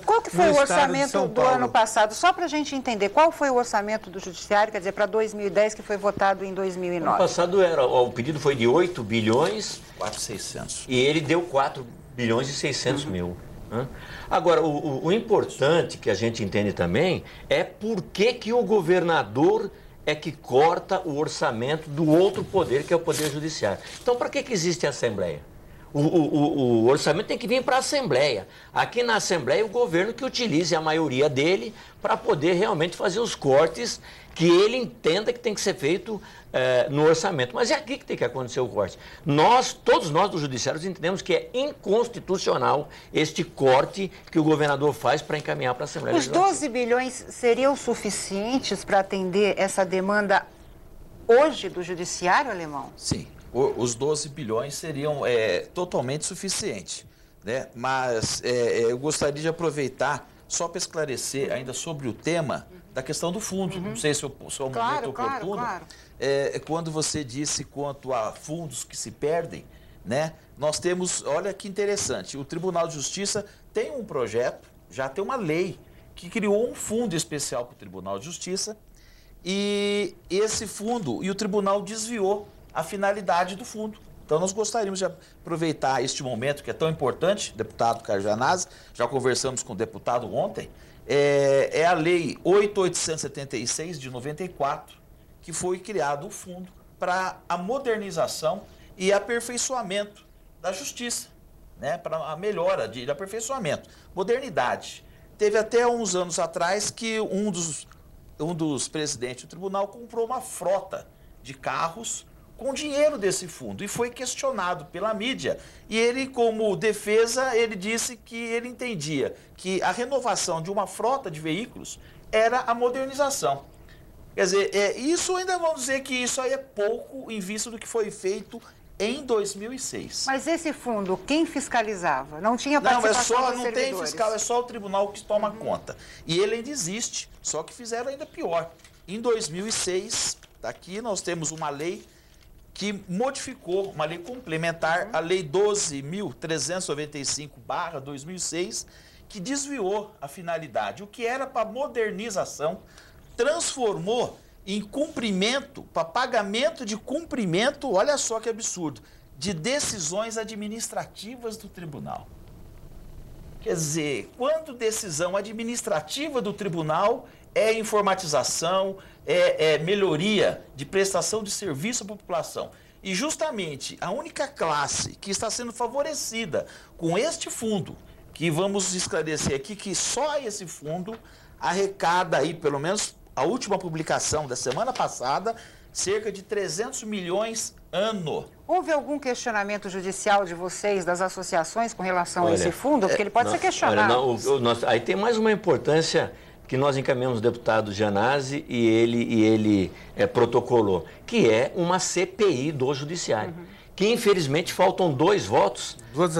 Qual que foi o orçamento do ano passado? Só para a gente entender, qual foi o orçamento do Judiciário, quer dizer, para 2010, que foi votado em 2009? Ano passado o pedido foi de 8 bilhões... 4.600. E ele deu 4 bilhões e 600 mil. Né? Agora, o importante que a gente entende também é por que o governador é que corta o orçamento do outro poder, que é o Poder Judiciário. Então, para que existe a Assembleia? O orçamento tem que vir para a Assembleia. Aqui na Assembleia, o governo que utilize a maioria dele para poder realmente fazer os cortes que ele entenda que tem que ser feito no orçamento. Mas é aqui que tem que acontecer o corte. Todos nós do Judiciário entendemos que é inconstitucional este corte que o governador faz para encaminhar para a Assembleia Legislativa. Os 12 bilhões seriam suficientes para atender essa demanda hoje do Judiciário, Alemão? Sim. Os 12 bilhões seriam totalmente suficientes, né? Mas eu gostaria de aproveitar só para esclarecer ainda sobre o tema da questão do fundo. Não sei se é o momento oportuno. Claro. Quando você disse quanto a fundos que se perdem, né? Nós temos, olha que interessante, o Tribunal de Justiça tem um projeto, já tem uma lei que criou um fundo especial para o Tribunal de Justiça e esse fundo, e o tribunal desviou a finalidade do fundo. Então, nós gostaríamos de aproveitar este momento que é tão importante, deputado Carlos Gianazzi, já conversamos com o deputado ontem, é a Lei 8.876 de 94, que foi criado o fundo para a modernização e aperfeiçoamento da justiça, né? Para a melhora de aperfeiçoamento, modernidade. Teve até uns anos atrás que um dos presidentes do tribunal comprou uma frota de carros com dinheiro desse fundo e foi questionado pela mídia. E ele, como defesa, ele disse que ele entendia que a renovação de uma frota de veículos era a modernização. Quer dizer, isso ainda vamos dizer que isso aí é pouco em vista do que foi feito em 2006. Mas esse fundo, quem fiscalizava? Não tinha participação dos servidores? Não tem fiscal, é só o tribunal que toma conta. E ele ainda existe, só que fizeram ainda pior. Em 2006, aqui nós temos uma lei que modificou, uma lei complementar, a Lei 12.395/2006, que desviou a finalidade. O que era para modernização, transformou em cumprimento, para pagamento de cumprimento, olha só que absurdo, de decisões administrativas do tribunal. Quer dizer, quando decisão administrativa do tribunal é informatização, é melhoria de prestação de serviço à população. E justamente a única classe que está sendo favorecida com este fundo, que vamos esclarecer aqui que só esse fundo arrecada aí, pelo menos a última publicação da semana passada, cerca de 300 milhões ano. Houve algum questionamento judicial de vocês, das associações, com relação a esse fundo? Porque ele pode ser questionado. Aí tem mais uma importância que nós encaminhamos o deputado Gianazzi e ele protocolou, que é uma CPI do Judiciário. Que infelizmente faltam 2 votos, duas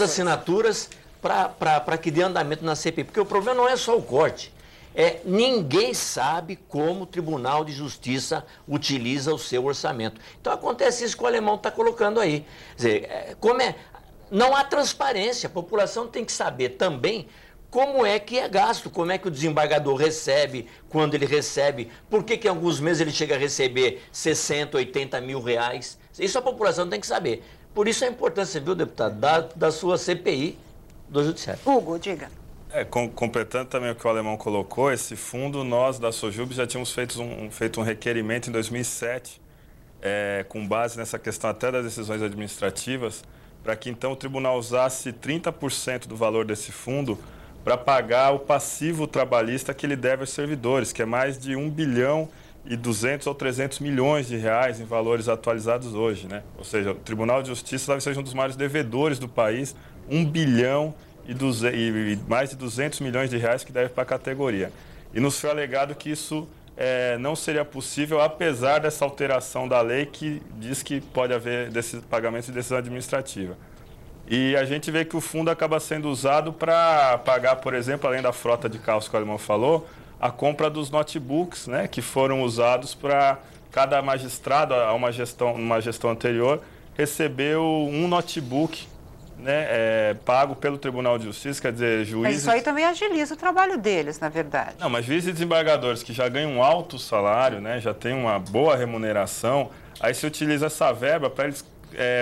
assinaturas para que dê andamento na CPI. Porque o problema não é só o corte. Ninguém sabe como o Tribunal de Justiça utiliza o seu orçamento. Então acontece isso que o Alemão está colocando aí. Quer dizer, não há transparência, a população tem que saber também como é que é gasto, como é que o desembargador recebe, quando ele recebe, por que em alguns meses ele chega a receber 60, 80 mil reais. Isso a população tem que saber. Por isso a importância, viu, deputado, da sua CPI do Judiciário. Hugo, diga. Completando também o que o Alemão colocou, esse fundo, nós da Sojub já tínhamos feito um requerimento em 2007, com base nessa questão até das decisões administrativas, para que então o tribunal usasse 30% do valor desse fundo para pagar o passivo trabalhista que ele deve aos servidores, que é mais de 1 bilhão e 200 ou 300 milhões de reais em valores atualizados hoje, né? Ou seja, o Tribunal de Justiça talvez seja um dos maiores devedores do país, 1 bilhão e mais de 200 milhões de reais que deve para a categoria. E nos foi alegado que isso não seria possível, apesar dessa alteração da lei que diz que pode haver pagamento de decisão administrativa. E a gente vê que o fundo acaba sendo usado para pagar, por exemplo, além da frota de carros que o Alemão falou, a compra dos notebooks, né, que foram usados para cada magistrado, numa gestão anterior, recebeu um notebook né, pago pelo Tribunal de Justiça, quer dizer, juízes... Mas isso aí também agiliza o trabalho deles, na verdade. Não, mas juízes e desembargadores que já ganham um alto salário, né, já têm uma boa remuneração, aí se utiliza essa verba para eles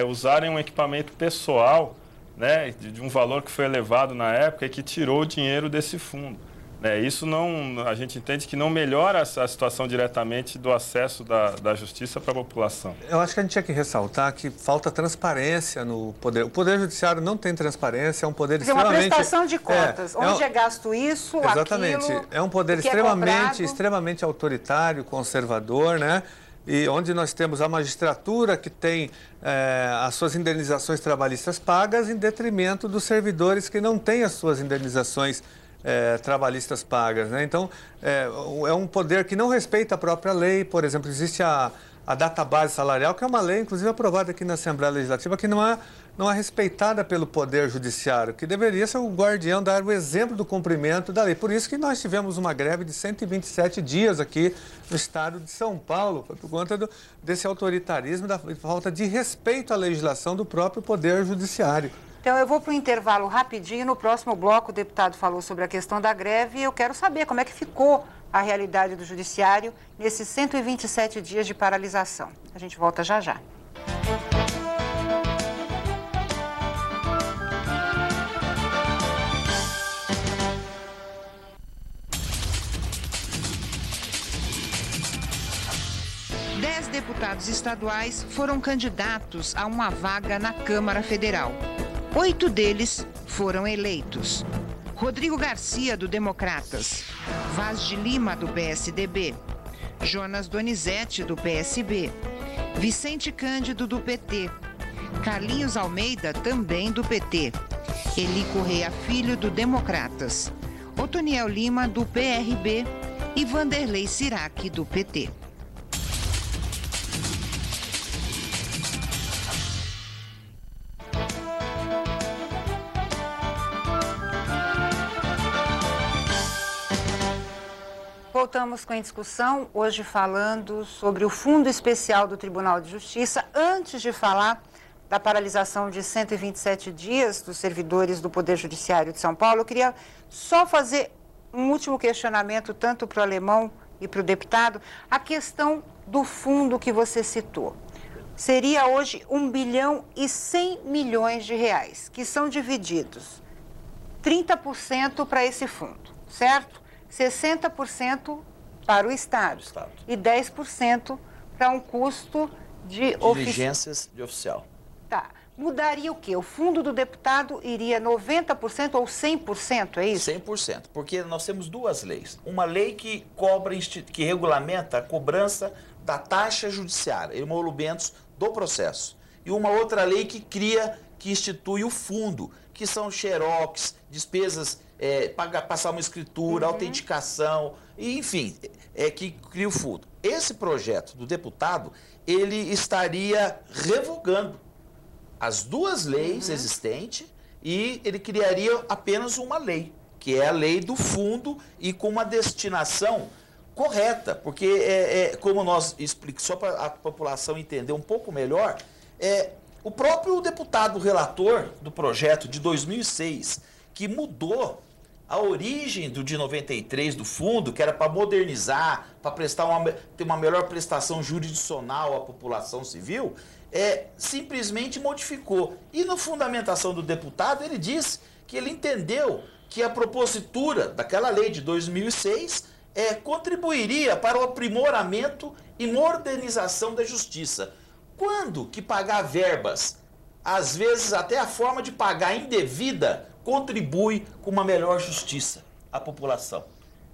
usarem um equipamento pessoal, né, de um valor que foi elevado na época e que tirou o dinheiro desse fundo. Isso não, a gente entende que não melhora a situação diretamente do acesso da justiça para a população. Eu acho que a gente tinha que ressaltar que falta transparência no poder. O Poder Judiciário não tem transparência, é um poder extremamente... É uma prestação de contas. Onde é gasto isso, exatamente. Aquilo, é um poder extremamente autoritário, conservador, né? E onde nós temos a magistratura que tem as suas indenizações trabalhistas pagas em detrimento dos servidores que não têm as suas indenizações trabalhistas pagas, né? Então, é um poder que não respeita a própria lei. Por exemplo, existe a database salarial, que é uma lei, inclusive, aprovada aqui na Assembleia Legislativa, que não é respeitada pelo Poder Judiciário, que deveria ser o guardião, dar o exemplo do cumprimento da lei. Por isso que nós tivemos uma greve de 127 dias aqui no estado de São Paulo, por conta desse autoritarismo, da falta de respeito à legislação do próprio Poder Judiciário. Então, eu vou para o intervalo rapidinho. No próximo bloco, o deputado falou sobre a questão da greve e eu quero saber como é que ficou a realidade do Judiciário nesses 127 dias de paralisação. A gente volta já já. Dez deputados estaduais foram candidatos a uma vaga na Câmara Federal. 8 deles foram eleitos. Rodrigo Garcia, do Democratas, Vaz de Lima, do PSDB, Jonas Donizete, do PSB, Vicente Cândido, do PT, Carlinhos Almeida, também do PT, Eli Correia Filho, do Democratas, Otoniel Lima, do PRB e Vanderlei Cirac, do PT. Voltamos com a discussão, hoje falando sobre o Fundo Especial do Tribunal de Justiça. Antes de falar da paralisação de 127 dias dos servidores do Poder Judiciário de São Paulo, eu queria só fazer um último questionamento, tanto para o Alemão e para o deputado, a questão do fundo que você citou. Seria hoje 1 bilhão e 100 milhões de reais, que são divididos 30% para esse fundo, certo? 60% para o Estado e 10% para um custo de diligências de oficial. Tá. Mudaria o quê? O fundo do deputado iria 90% ou 100%, é isso? 100%, porque nós temos duas leis. Uma lei que que regulamenta a cobrança da taxa judiciária, emolumentos do processo. E uma outra lei que institui o fundo, que são xerox, despesas, passar uma escritura, autenticação, e, enfim, que cria o fundo. Esse projeto do deputado, ele estaria revogando as duas leis existentes e ele criaria apenas uma lei, que é a lei do fundo e com uma destinação correta, porque, como nós explicamos, só para a população entender um pouco melhor, o próprio deputado relator do projeto de 2006, que mudou a origem de 93 do fundo, que era para modernizar, para ter uma melhor prestação jurisdicional à população civil, simplesmente modificou. E na fundamentação do deputado, ele disse que ele entendeu que a propositura daquela lei de 2006 contribuiria para o aprimoramento e modernização da justiça. Quando que pagar verbas, às vezes até a forma de pagar indevida, contribui com uma melhor justiça à população.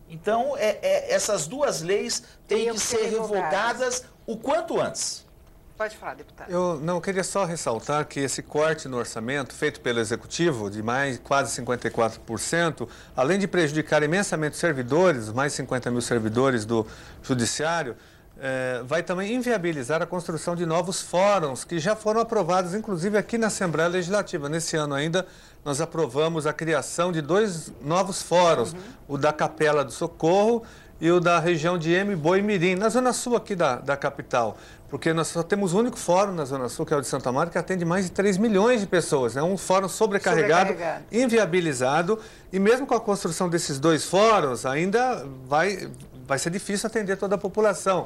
Então, essas duas leis têm que ser revogadas o quanto antes. Pode falar, deputado. Eu queria só ressaltar que esse corte no orçamento feito pelo Executivo, de mais quase 54%, além de prejudicar imensamente os servidores, os mais 50 mil servidores do Judiciário, vai também inviabilizar a construção de novos fóruns, que já foram aprovados, inclusive aqui na Assembleia Legislativa. Nesse ano ainda, nós aprovamos a criação de 2 novos fóruns, o da Capela do Socorro e o da região de Embu-Mirim, na zona sul aqui da capital. Porque nós só temos o único fórum na zona sul, que é o de Santo Amaro, que atende mais de 3 milhões de pessoas. É um fórum sobrecarregado, inviabilizado, e mesmo com a construção desses 2 fóruns, ainda vai ser difícil atender toda a população.